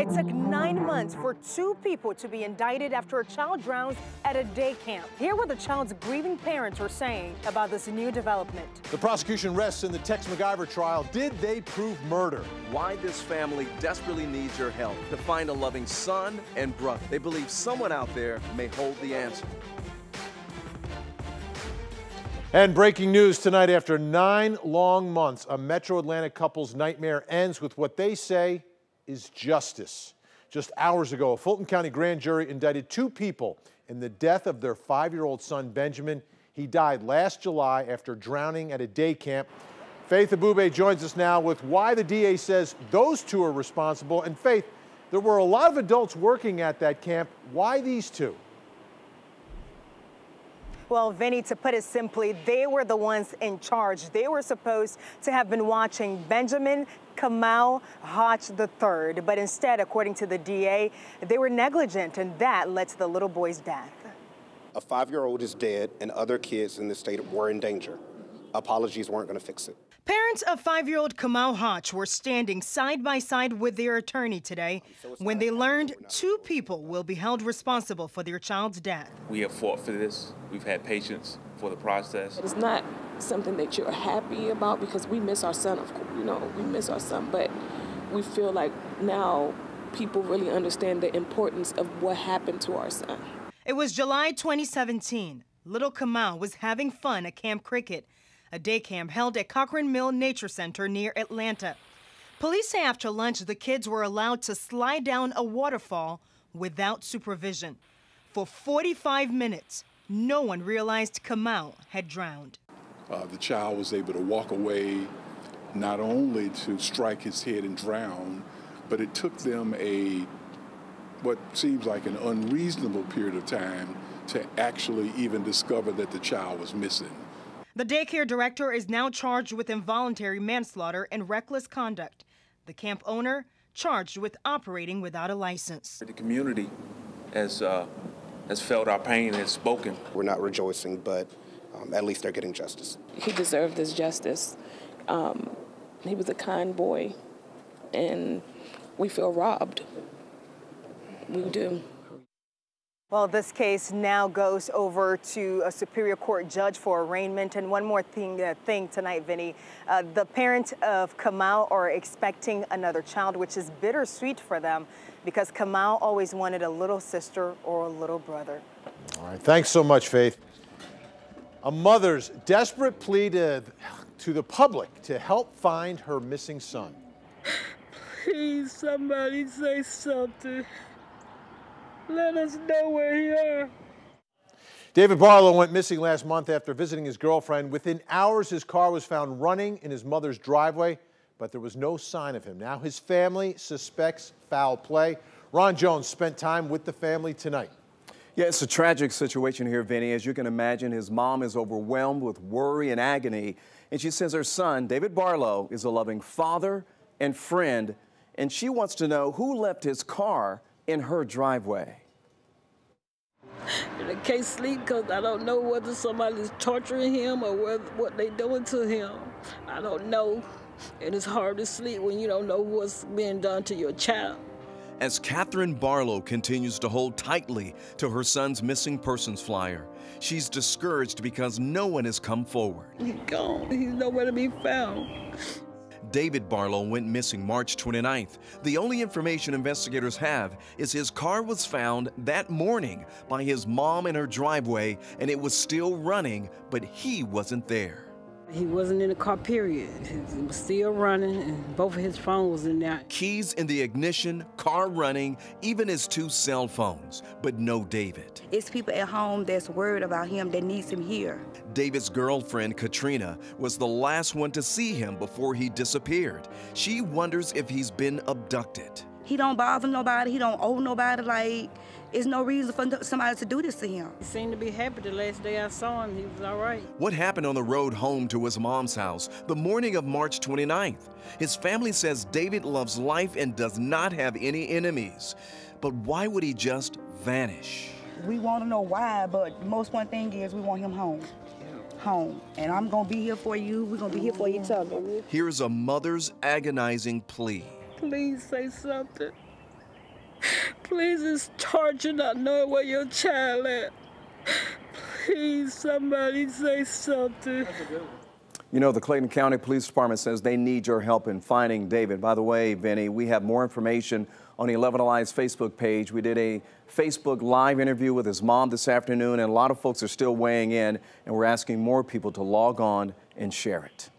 It took 9 months for 2 people to be indicted after a child drowns at a day camp. Hear what the child's grieving parents are saying about this new development. The prosecution rests in the Tex MacGyver trial. Did they prove murder? Why this family desperately needs your help to find a loving son and brother. They believe someone out there may hold the answer. And breaking news tonight, after 9 long months, a Metro Atlanta couple's nightmare ends with what they say is justice. Just hours ago, a Fulton County grand jury indicted 2 people in the death of their 5-year-old son, Benjamin. He died last July after drowning at a day camp. Faith Abube joins us now with why the DA says those 2 are responsible. And Faith, there were a lot of adults working at that camp. Why these 2? Well, Vinny, to put it simply, they were the ones in charge. They were supposed to have been watching Benjamin Kamau Hotch III, but instead, according to the DA, they were negligent, and that led to the little boy's death. A 5-year-old is dead, and other kids in the state were in danger. Apologies weren't going to fix it. Parents of 5-year-old Kamau Hotch were standing side by side with their attorney today when they learned 2 people will be held responsible for their child's death. We have fought for this. We've had patience for the process. It's not something that you're happy about because we miss our son, of course, we miss our son, but we feel like now people really understand the importance of what happened to our son. It was July 2017. Little Kamau was having fun at Camp Cricket, a day camp held at Cochrane Mill Nature Center near Atlanta. Police say after lunch, the kids were allowed to slide down a waterfall without supervision. For 45 minutes, no one realized Kamau had drowned. The child was able to walk away, not only to strike his head and drown, but it took them what seems like an unreasonable period of time to actually even discover that the child was missing. The daycare director is now charged with involuntary manslaughter and reckless conduct. The camp owner charged with operating without a license. The community has felt our pain and has spoken. We're not rejoicing, but at least they're getting justice. He deserved this justice. He was a kind boy, and we feel robbed. We do. Well, this case now goes over to a Superior Court judge for arraignment. And one more thing tonight, Vinny. The parents of Kamau are expecting another child, which is bittersweet for them because Kamau always wanted a little sister or a little brother. All right, thanks so much, Faith. A mother's desperate plea to the public to help find her missing son. Please, somebody say something. Let us know where he is. David Barlow went missing last month after visiting his girlfriend. Within hours, his car was found running in his mother's driveway, but there was no sign of him. Now his family suspects foul play. Ron Jones spent time with the family tonight. Yeah, it's a tragic situation here, Vinny. As you can imagine, his mom is overwhelmed with worry and agony. And she says her son, David Barlow, is a loving father and friend, and she wants to know who left his car in her driveway. And I can't sleep because I don't know whether somebody's torturing him or what they're doing to him. I don't know. And it's hard to sleep when you don't know what's being done to your child. As Catherine Barlow continues to hold tightly to her son's missing persons flyer, she's discouraged because no one has come forward. He's gone. He's nowhere to be found. David Barlow went missing March 29th. The only information investigators have is his car was found that morning by his mom in her driveway, and it was still running, but he wasn't there. He wasn't in the car, period. He was still running, and both of his phones was in there. Keys in the ignition, car running, even his 2 cell phones, but no David. It's people at home that's worried about him, that needs him here. David's girlfriend, Katrina, was the last one to see him before he disappeared. She wonders if he's been abducted. He don't bother nobody. He don't owe nobody. Like, there's no reason for somebody to do this to him. He seemed to be happy the last day I saw him. He was all right. What happened on the road home to his mom's house the morning of March 29th? His family says David loves life and does not have any enemies. But why would he just vanish? We want to know why, but the most one thing is we want him home. Home. And I'm going to be here for you. We're going to be here for each other. Here's a mother's agonizing plea. Please say something. Please, it's torture not knowing where your child at. Please, somebody say something. You know, the Clayton County Police Department says they need your help in finding David. By the way, Vinny, we have more information on the 11 Alive's Facebook page. We did a Facebook Live interview with his mom this afternoon, and a lot of folks are still weighing in, and we're asking more people to log on and share it.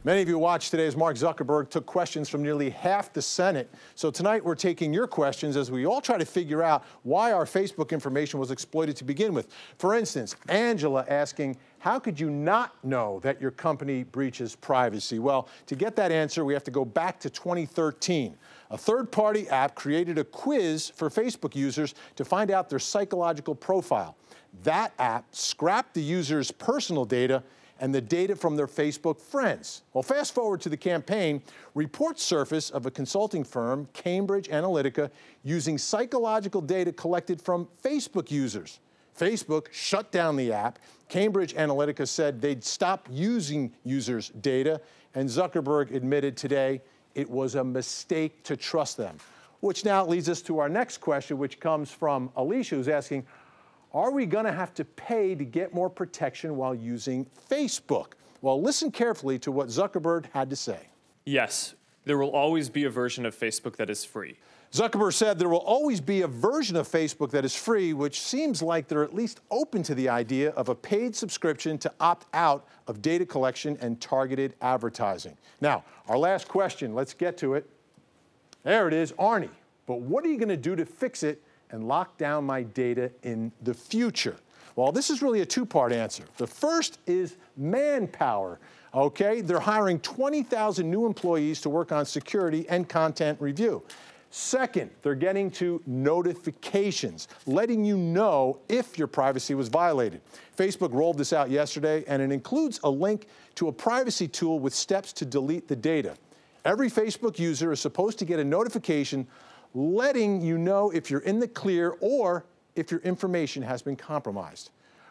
Many of you watched today as Mark Zuckerberg took questions from nearly half the Senate. So tonight we're taking your questions as we all try to figure out why our Facebook information was exploited to begin with. For instance, Angela asking, how could you not know that your company breaches privacy? Well, to get that answer, we have to go back to 2013. A third-party app created a quiz for Facebook users to find out their psychological profile. That app scrapped the user's personal data and the data from their Facebook friends. Well, fast forward to the campaign, reports surface of a consulting firm, Cambridge Analytica, using psychological data collected from Facebook users. Facebook shut down the app. Cambridge Analytica said they'd stop using users' data, and Zuckerberg admitted today it was a mistake to trust them. Which now leads us to our next question, which comes from Alicia, who's asking, are we going to have to pay to get more protection while using Facebook? Well, listen carefully to what Zuckerberg had to say. Yes, there will always be a version of Facebook that is free. Zuckerberg said there will always be a version of Facebook that is free, which seems like they're at least open to the idea of a paid subscription to opt out of data collection and targeted advertising. Now, our last question, let's get to it. There it is, Arnie. But what are you going to do to fix it and lock down my data in the future? Well, this is really a two-part answer. The first is manpower. Okay, they're hiring 20,000 new employees to work on security and content review. Second, they're getting to notifications, letting you know if your privacy was violated. Facebook rolled this out yesterday, and it includes a link to a privacy tool with steps to delete the data. Every Facebook user is supposed to get a notification letting you know if you're in the clear or if your information has been compromised.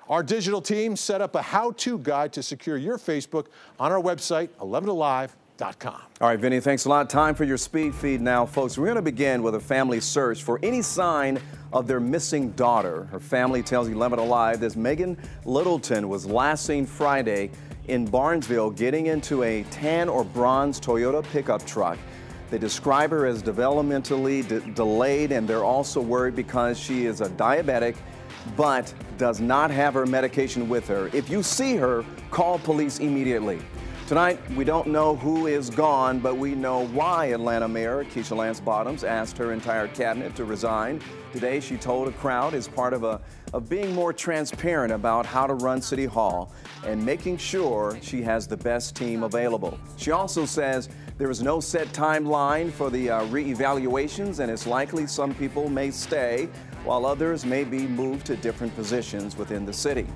Our digital team set up a how-to guide to secure your Facebook on our website, 11alive.com. All right, Vinny, thanks a lot. Time for your speed feed now, folks. We're going to begin with a family search for any sign of their missing daughter. Her family tells 11 Alive that Megan Littleton was last seen Friday in Barnesville getting into a tan or bronze Toyota pickup truck. They describe her as developmentally delayed, and they're also worried because she is a diabetic but does not have her medication with her. If you see her, call police immediately. Tonight, we don't know who is gone, but we know why Atlanta Mayor Keisha Lance Bottoms asked her entire cabinet to resign. Today, she told a crowd as part of being more transparent about how to run City Hall and making sure she has the best team available. She also says there is no set timeline for the reevaluations, and it's likely some people may stay while others may be moved to different positions within the city.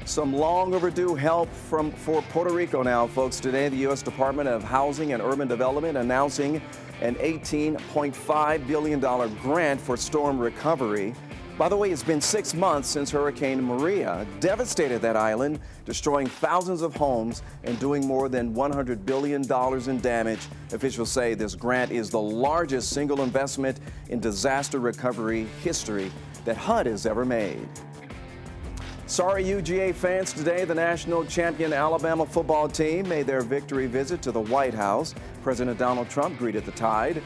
Some long overdue help for Puerto Rico now, folks. Today, the U.S. Department of Housing and Urban Development announcing an $18.5 billion grant for storm recovery. By the way, it's been 6 months since Hurricane Maria devastated that island, destroying thousands of homes and doing more than $100 billion in damage. Officials say this grant is the largest single investment in disaster recovery history that HUD has ever made. Sorry, UGA fans, today the national champion Alabama football team made their victory visit to the White House. President Donald Trump greeted the Tide,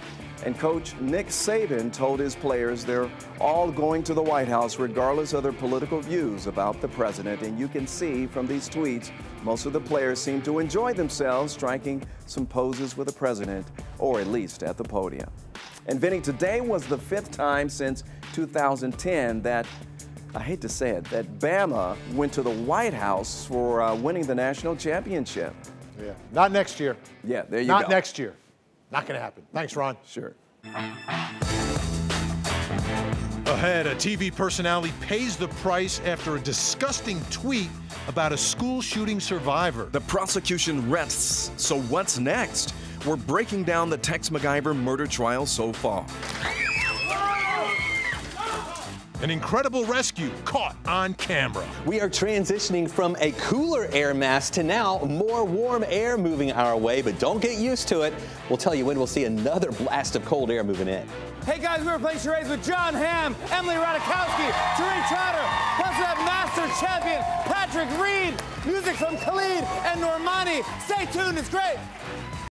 and Coach Nick Saban told his players they're all going to the White House regardless of their political views about the president. And you can see from these tweets, most of the players seem to enjoy themselves striking some poses with the president, or at least at the podium. And Vinny, today was the 5th time since 2010 that, I hate to say it, that Bama went to the White House for winning the national championship. Yeah, not next year. Yeah, there you go. Not next year. Not going to happen. Thanks, Ron. Sure. Ahead, a TV personality pays the price after a disgusting tweet about a school shooting survivor. The prosecution rests. So what's next? We're breaking down the Tex MacGyver murder trial so far. An incredible rescue caught on camera. We are transitioning from a cooler air mass to now more warm air moving our way, but don't get used to it. We'll tell you when we'll see another blast of cold air moving in. Hey guys, we were playing charades with John Hamm, Emily Ratajkowski, Tareen Trotter, plus we have Master Champion Patrick Reed, music from Khalid and Normani. Stay tuned, it's great.